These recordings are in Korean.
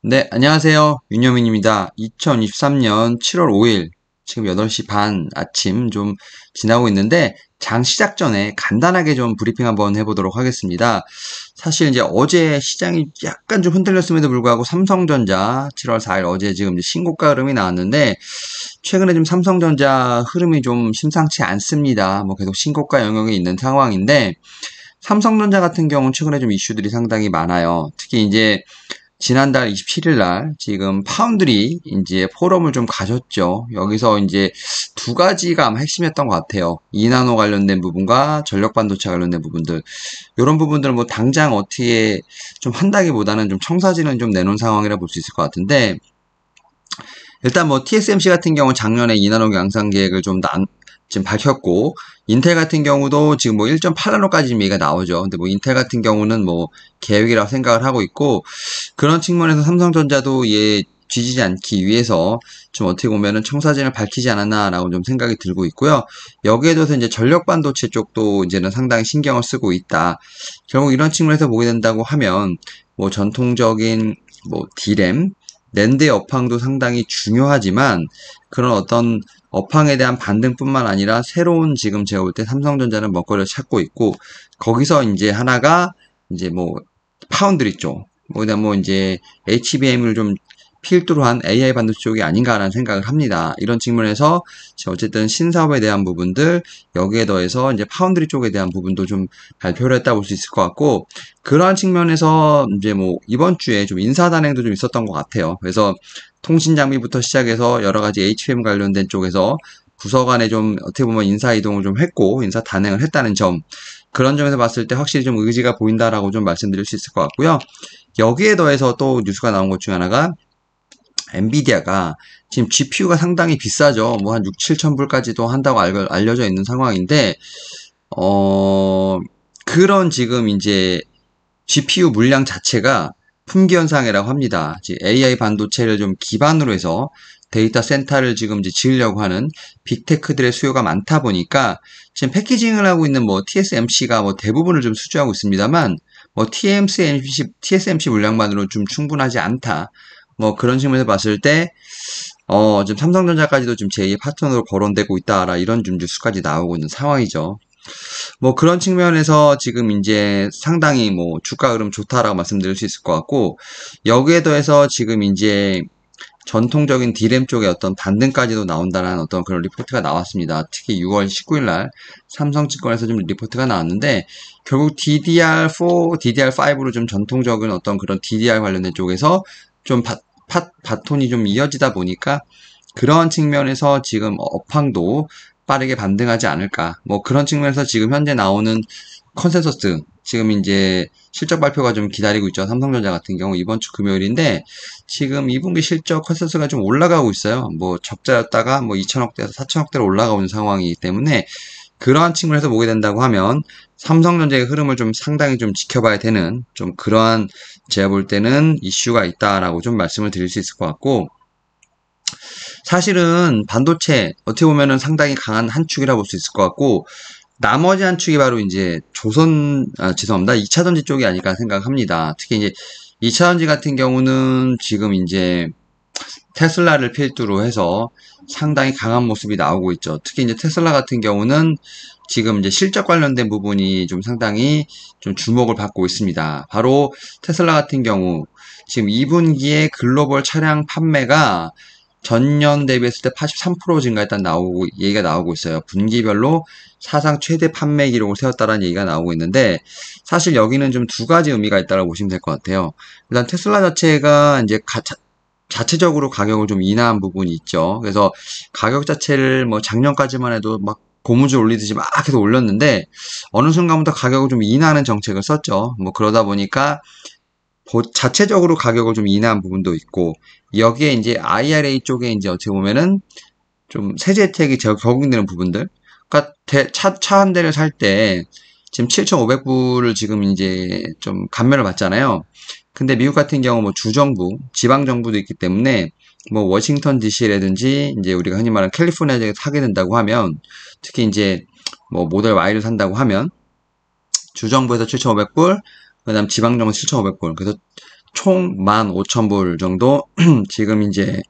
네, 안녕하세요. 윤여민입니다. 2023년 7월 5일, 지금 8시 반 아침 좀 지나고 있는데, 장 시작 전에 간단하게 좀 브리핑 한번 해보도록 하겠습니다. 사실 이제 어제 시장이 약간 좀 흔들렸음에도 불구하고 삼성전자 7월 4일 어제 지금 이제 신고가 흐름이 나왔는데, 최근에 좀 삼성전자 흐름이 좀 심상치 않습니다. 뭐 계속 신고가 영역에 있는 상황인데, 삼성전자 같은 경우는 최근에 좀 이슈들이 상당히 많아요. 특히 이제 지난달 27일 날 지금 파운드리 이제 포럼을 좀 가졌죠. 여기서 이제 두 가지가 아마 핵심이었던 것 같아요. 이나노 관련된 부분과 전력 반도체 관련된 부분들. 이런 부분들은 뭐 당장 어떻게 좀 한다기보다는 좀 청사진은 좀 내놓은 상황이라 볼 수 있을 것 같은데, 일단 뭐 TSMC 같은 경우는 작년에 이나노 양산 계획을 좀 지금 밝혔고, 인텔 같은 경우도 지금 뭐 1.8나노까지 얘기가 나오죠. 근데 뭐 인텔 같은 경우는 뭐 계획이라고 생각을 하고 있고, 그런 측면에서 삼성전자도 얘 뒤지지 않기 위해서 좀 어떻게 보면은 청사진을 밝히지 않았나라고 좀 생각이 들고 있고요. 여기에 더해서 이제 전력 반도체 쪽도 이제는 상당히 신경을 쓰고 있다. 결국 이런 측면에서 보게 된다고 하면 뭐 전통적인 뭐 D램, 낸드의 업황도 상당히 중요하지만 그런 어떤 업황에 대한 반등뿐만 아니라 새로운 지금 제가 볼 때 삼성전자는 먹거리를 찾고 있고, 거기서 이제 하나가 이제 뭐 파운드리 쪽, 그다음 뭐 이제 HBM을 좀 필두로 한 AI 반도체 쪽이 아닌가라는 생각을 합니다. 이런 측면에서 어쨌든 신사업에 대한 부분들, 여기에 더해서 이제 파운드리 쪽에 대한 부분도 좀 발표를 했다 볼 수 있을 것 같고, 그러한 측면에서 이제 뭐 이번 주에 좀 인사 단행도 좀 있었던 것 같아요. 그래서 통신 장비부터 시작해서 여러 가지 HBM 관련된 쪽에서 부서 간에 좀 어떻게 보면 인사 이동을 좀 했고 인사 단행을 했다는 점, 그런 점에서 봤을 때 확실히 좀 의지가 보인다라고 좀 말씀드릴 수 있을 것 같고요. 여기에 더해서 또 뉴스가 나온 것 중에 하나가 엔비디아가 지금 GPU가 상당히 비싸죠. 뭐 한 6, 7천 불까지도 한다고 알려져 있는 상황인데, 어, 그런 지금 이제 GPU 물량 자체가 품귀 현상이라고 합니다. AI 반도체를 좀 기반으로 해서 데이터 센터를 지금 이제 지으려고 하는 빅테크들의 수요가 많다 보니까 지금 패키징을 하고 있는 뭐 TSMC가 뭐 대부분을 좀 수주하고 있습니다만, 뭐 TSMC 물량만으로 좀 충분하지 않다. 뭐 그런 측면에서 봤을 때 지금 삼성전자까지도 지금 제2의 파트너로 거론되고 있다라, 이런 좀 뉴스까지 나오고 있는 상황이죠. 뭐 그런 측면에서 지금 이제 상당히 뭐 주가 흐름 좋다라고 말씀드릴 수 있을 것 같고, 여기에 더해서 지금 이제 전통적인 D램 쪽에 어떤 반등까지도 나온다는 어떤 그런 리포트가 나왔습니다. 특히 6월 19일 날 삼성증권에서 좀 리포트가 나왔는데, 결국 DDR4, DDR5로 좀 전통적인 어떤 그런 DDR 관련된 쪽에서 좀 바톤이 좀 이어지다 보니까 그런 측면에서 지금 업황도 빠르게 반등하지 않을까. 뭐 그런 측면에서 지금 현재 나오는 컨센서스, 지금 이제 실적 발표가 좀 기다리고 있죠. 삼성전자 같은 경우 이번 주 금요일인데 지금 2분기 실적 컨센서스가 좀 올라가고 있어요. 뭐 적자였다가 뭐 2천억대에서 4천억대로 올라가고 있는 상황이기 때문에, 그러한 측면에서 보게 된다고 하면 삼성전자의 흐름을 좀 상당히 좀 지켜봐야 되는 좀 그러한, 제가 볼 때는 이슈가 있다라고 좀 말씀을 드릴 수 있을 것 같고, 사실은 반도체 어떻게 보면은 상당히 강한 한 축이라 볼 수 있을 것 같고, 나머지 한 축이 바로 이제 죄송합니다. 2차전지 쪽이 아닐까 생각합니다. 특히 이제 2차전지 같은 경우는 지금 이제 테슬라를 필두로 해서 상당히 강한 모습이 나오고 있죠. 특히 이제 테슬라 같은 경우는 지금 이제 실적 관련된 부분이 좀 상당히 좀 주목을 받고 있습니다. 바로 테슬라 같은 경우 지금 2분기에 글로벌 차량 판매가 전년 대비했을 때 83% 증가했다는 얘기가 나오고 있어요. 분기별로 사상 최대 판매 기록을 세웠다는 얘기가 나오고 있는데, 사실 여기는 좀 두 가지 의미가 있다고 보시면 될 것 같아요. 일단 테슬라 자체가 이제 자체적으로 가격을 좀 인하한 부분이 있죠. 그래서 가격 자체를 뭐 작년까지만 해도 막 고무줄 올리듯이 막 계속 올렸는데, 어느 순간부터 가격을 좀 인하하는 정책을 썼죠. 뭐 그러다 보니까 자체적으로 가격을 좀 인하한 부분도 있고, 여기에 이제 IRA 쪽에 이제 어떻게 보면은 좀 세제 혜택이 적용되는 부분들. 그러니까 차 한 대를 살 때 지금 7,500불을 지금 이제 좀 감면을 받잖아요. 근데 미국 같은 경우 뭐 주정부, 지방정부도 있기 때문에 뭐 워싱턴 DC라든지 이제 우리가 흔히 말하는 캘리포니아에 사게 된다고 하면, 특히 이제 뭐 모델 Y를 산다고 하면 주정부에서 7,500불, 그 다음 지방정부 7,500불. 그래서 총 15,000불 정도 지금 이제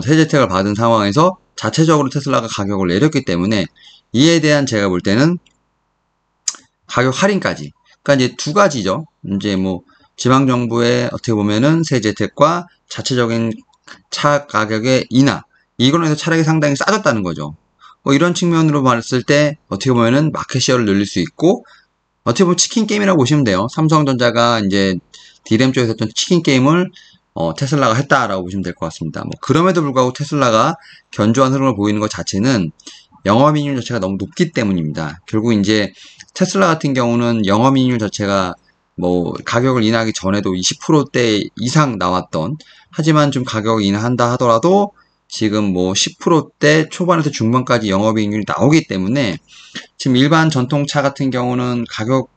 세제택을 받은 상황에서 자체적으로 테슬라가 가격을 내렸기 때문에 이에 대한 제가 볼 때는 가격 할인까지. 그러니까 이제 두 가지죠. 이제 뭐 지방정부의 어떻게 보면은 세제택과 자체적인 차 가격의 인하. 이걸로 해서 차량이 상당히 싸졌다는 거죠. 뭐 이런 측면으로 봤을 때 어떻게 보면은 마켓시어를 늘릴 수 있고 어떻게 보면 치킨 게임이라고 보시면 돼요. 삼성전자가 이제 D램 쪽에서 했던 치킨 게임을 테슬라가 했다라고 보시면 될 것 같습니다. 뭐 그럼에도 불구하고 테슬라가 견조한 흐름을 보이는 것 자체는 영업이익률 자체가 너무 높기 때문입니다. 결국 이제 테슬라 같은 경우는 영업이익률 자체가 뭐 가격을 인하하기 전에도 20%대 이상 나왔던, 하지만 좀 가격을 인하한다 하더라도 지금 뭐 10%대 초반에서 중반까지 영업이익률이 나오기 때문에 지금 일반 전통차 같은 경우는 가격을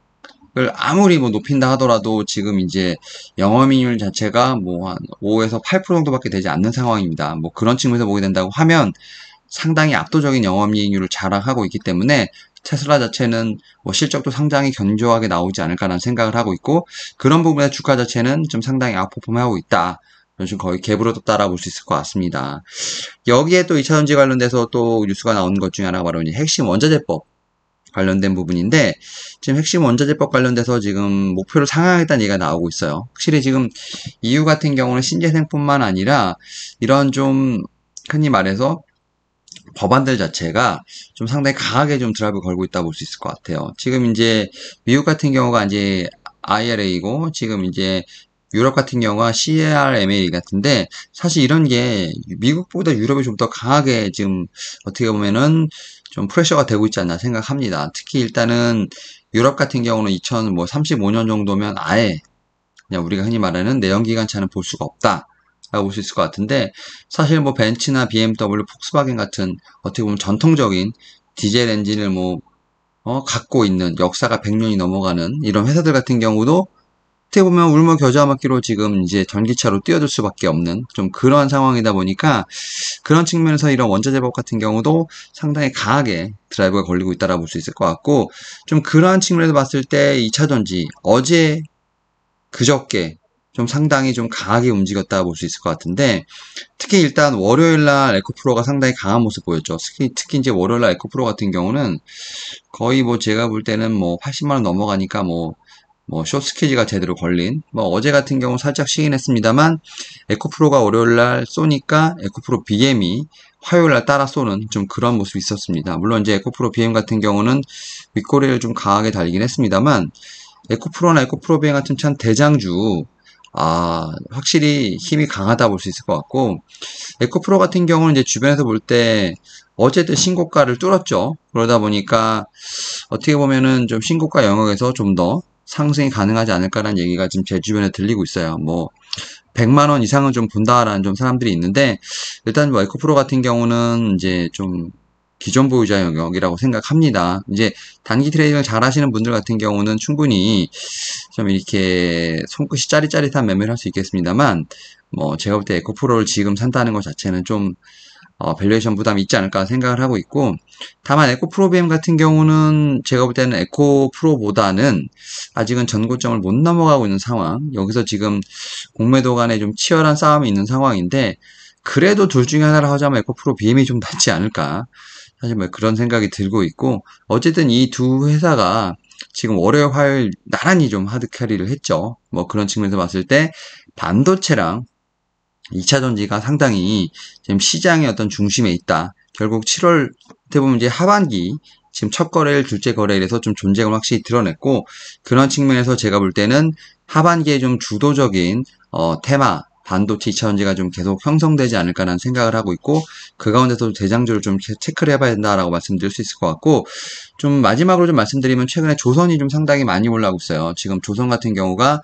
아무리 뭐 높인다 하더라도 지금 이제 영업이익률 자체가 뭐 한 5에서 8% 정도밖에 되지 않는 상황입니다. 뭐 그런 측면에서 보게 된다고 하면 상당히 압도적인 영업이익률을 자랑하고 있기 때문에 테슬라 자체는 뭐 실적도 상당히 견조하게 나오지 않을까라는 생각을 하고 있고, 그런 부분에 주가 자체는 좀 상당히 아웃퍼폼하고 있다. 요즘 거의 갭으로 떴다라고 볼 수 있을 것 같습니다. 여기에 또 2차전지 관련돼서 또 뉴스가 나오는 것 중에 하나가 바로 이제 핵심 원자재법 관련된 부분인데, 지금 핵심 원자재법 관련돼서 지금 목표를 상향하겠다는 얘기가 나오고 있어요. 확실히 지금 EU 같은 경우는 신재생뿐만 아니라 이런 좀 흔히 말해서 법안들 자체가 좀 상당히 강하게 좀 드라이브 걸고 있다고 볼 수 있을 것 같아요. 지금 이제 미국 같은 경우가 이제 IRA고 지금 이제 유럽 같은 경우가 CRMA 같은데, 사실 이런 게 미국보다 유럽이 좀 더 강하게 지금 어떻게 보면은 좀 프레셔가 되고 있지 않나 생각합니다. 특히 일단은 유럽 같은 경우는 2035년 정도면 아예 그냥 우리가 흔히 말하는 내연기관차는 볼 수가 없다 라고 볼 수 있을 것 같은데, 사실 뭐 벤츠나 BMW, 폭스바겐 같은 어떻게 보면 전통적인 디젤 엔진을 갖고 있는 역사가 100년이 넘어가는 이런 회사들 같은 경우도 어떻게 보면 울며 겨자먹기로 지금 이제 전기차로 뛰어들 수밖에 없는 좀 그러한 상황이다 보니까, 그런 측면에서 이런 원자재법 같은 경우도 상당히 강하게 드라이브가 걸리고 있다라고 볼 수 있을 것 같고, 좀 그러한 측면에서 봤을 때 2차전지 어제 그저께 좀 상당히 좀 강하게 움직였다 볼 수 있을 것 같은데, 특히 일단 월요일날 에코프로가 상당히 강한 모습 보였죠. 특히 이제 월요일날 에코프로 같은 경우는 거의 뭐 제가 볼 때는 뭐 80만원 넘어가니까 숏스퀴즈가 제대로 걸린, 어제 같은 경우 살짝 쉬긴 했습니다만, 에코프로가 월요일날 쏘니까 에코프로 BM이 화요일날 따라 쏘는 좀 그런 모습이 있었습니다. 물론 이제 에코프로 BM 같은 경우는 윗꼬리를 좀 강하게 달리긴 했습니다만, 에코프로나 에코프로 BM 같은 참 대장주, 확실히 힘이 강하다 볼 수 있을 것 같고, 에코프로 같은 경우는 이제 주변에서 볼 때 어쨌든 신고가를 뚫었죠. 그러다 보니까 어떻게 보면은 좀 신고가 영역에서 좀 더 상승이 가능하지 않을까라는 얘기가 지금 제 주변에 들리고 있어요. 100만원 이상은 좀 본다라는 좀 사람들이 있는데, 일단 에코프로 같은 경우는 이제 좀 기존 보유자 영역이라고 생각합니다. 이제 단기 트레이딩을 잘 하시는 분들 같은 경우는 충분히 좀 이렇게 손끝이 짜릿짜릿한 매매를 할 수 있겠습니다만, 제가 볼 때 에코프로를 지금 산다는 것 자체는 좀 밸류에이션 부담이 있지 않을까 생각을 하고 있고, 다만 에코프로 BM 같은 경우는 제가 볼 때는 에코프로보다는 아직은 전고점을 못 넘어가고 있는 상황, 여기서 지금 공매도 간에 좀 치열한 싸움이 있는 상황인데, 그래도 둘 중에 하나를 하자면 에코프로 BM이 좀 낫지 않을까, 사실 그런 생각이 들고 있고, 어쨌든 이 두 회사가 지금 월요일 화요일 나란히 좀 하드캐리를 했죠. 그런 측면에서 봤을 때 반도체랑 2차 전지가 상당히 지금 시장의 어떤 중심에 있다. 결국 7월 때 보면 이제 하반기 지금 첫 거래일, 둘째 거래일에서 좀 존재감을 확실히 드러냈고, 그런 측면에서 제가 볼 때는 하반기에 좀 주도적인 테마 반도체 2차 전지가 좀 계속 형성되지 않을까라는 생각을 하고 있고, 그 가운데서 대장주를 좀 체크를 해봐야 된다라고 말씀드릴 수 있을 것 같고, 좀 마지막으로 좀 말씀드리면 최근에 조선이 좀 상당히 많이 올라오고 있어요. 지금 조선 같은 경우가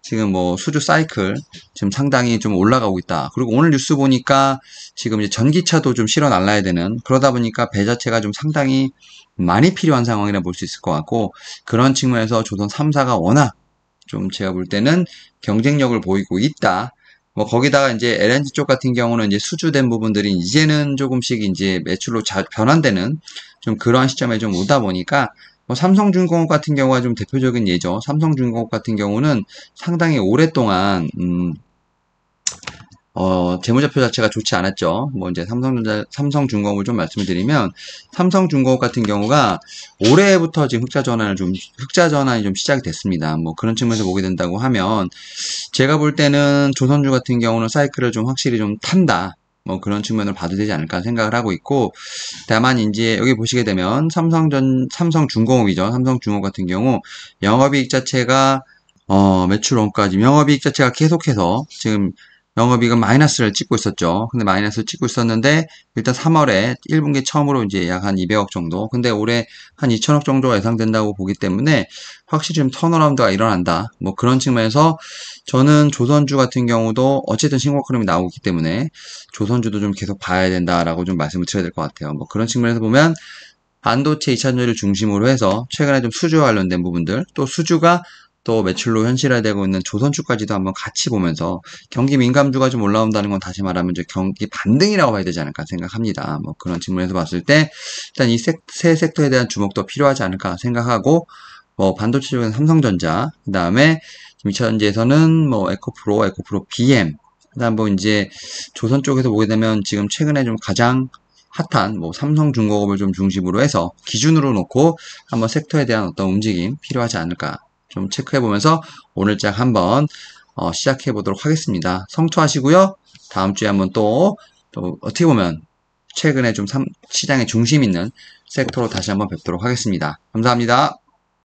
지금 수주 사이클 지금 상당히 좀 올라가고 있다. 그리고 오늘 뉴스 보니까 지금 이제 전기차도 좀 실어 날라야 되는, 그러다 보니까 배 자체가 좀 상당히 많이 필요한 상황이라 볼 수 있을 것 같고, 그런 측면에서 조선 3사가 워낙 좀 제가 볼 때는 경쟁력을 보이고 있다. 거기다가 이제 LNG 쪽 같은 경우는 이제 수주된 부분들이 이제는 조금씩 이제 매출로 변환되는 좀 그러한 시점에 좀 오다 보니까 삼성중공업 같은 경우가 좀 대표적인 예죠. 삼성중공업 같은 경우는 상당히 오랫동안 재무제표 자체가 좋지 않았죠. 뭐 이제 삼성중공업을 좀 말씀을 드리면, 삼성중공업 같은 경우가 올해부터 지금 흑자 전환이 좀 시작이 됐습니다. 뭐 그런 측면에서 보게 된다고 하면, 제가 볼 때는 조선주 같은 경우는 사이클을 좀 확실히 좀 탄다. 뭐 그런 측면으로 봐도 되지 않을까 생각을 하고 있고, 다만 이제 여기 보시게 되면 삼성중공업이죠. 삼성중공업 같은 경우 영업이익 자체가 매출 원가지 영업이익 자체가 계속해서 지금 영업이익은 마이너스를 찍고 있었죠. 근데 마이너스를 찍고 있었는데 일단 3월에 1분기 처음으로 이제 약 한 200억 정도. 근데 올해 한 2천억 정도가 예상된다고 보기 때문에 확실히 좀 턴어라운드가 일어난다. 뭐 그런 측면에서 저는 조선주 같은 경우도 어쨌든 신고가 흐름이 나오고 있기 때문에 조선주도 좀 계속 봐야 된다라고 좀 말씀을 드려야 될 것 같아요. 뭐 그런 측면에서 보면 반도체 2차전지를 중심으로 해서 최근에 좀 수주와 관련된 부분들, 또 수주가 또 매출로 현실화되고 있는 조선주까지도 한번 같이 보면서 경기 민감주가 좀 올라온다는 건 다시 말하면 이제 경기 반등이라고 봐야 되지 않을까 생각합니다. 뭐 그런 측면에서 봤을 때 일단 이 세 섹터에 대한 주목도 필요하지 않을까 생각하고, 뭐 반도체 쪽에는 삼성전자, 그 다음에 2차전지에서는 뭐 에코프로 BM, 그다음 뭐 이제 조선 쪽에서 보게 되면 지금 최근에 좀 가장 핫한 뭐 삼성중공업을 좀 중심으로 해서 기준으로 놓고 한번 섹터에 대한 어떤 움직임 필요하지 않을까 좀 체크해 보면서 오늘장 한번 시작해 보도록 하겠습니다. 성투하시고요. 다음 주에 한번 또 어떻게 보면 최근에 좀 시장의 중심 있는 섹터로 다시 한번 뵙도록 하겠습니다. 감사합니다.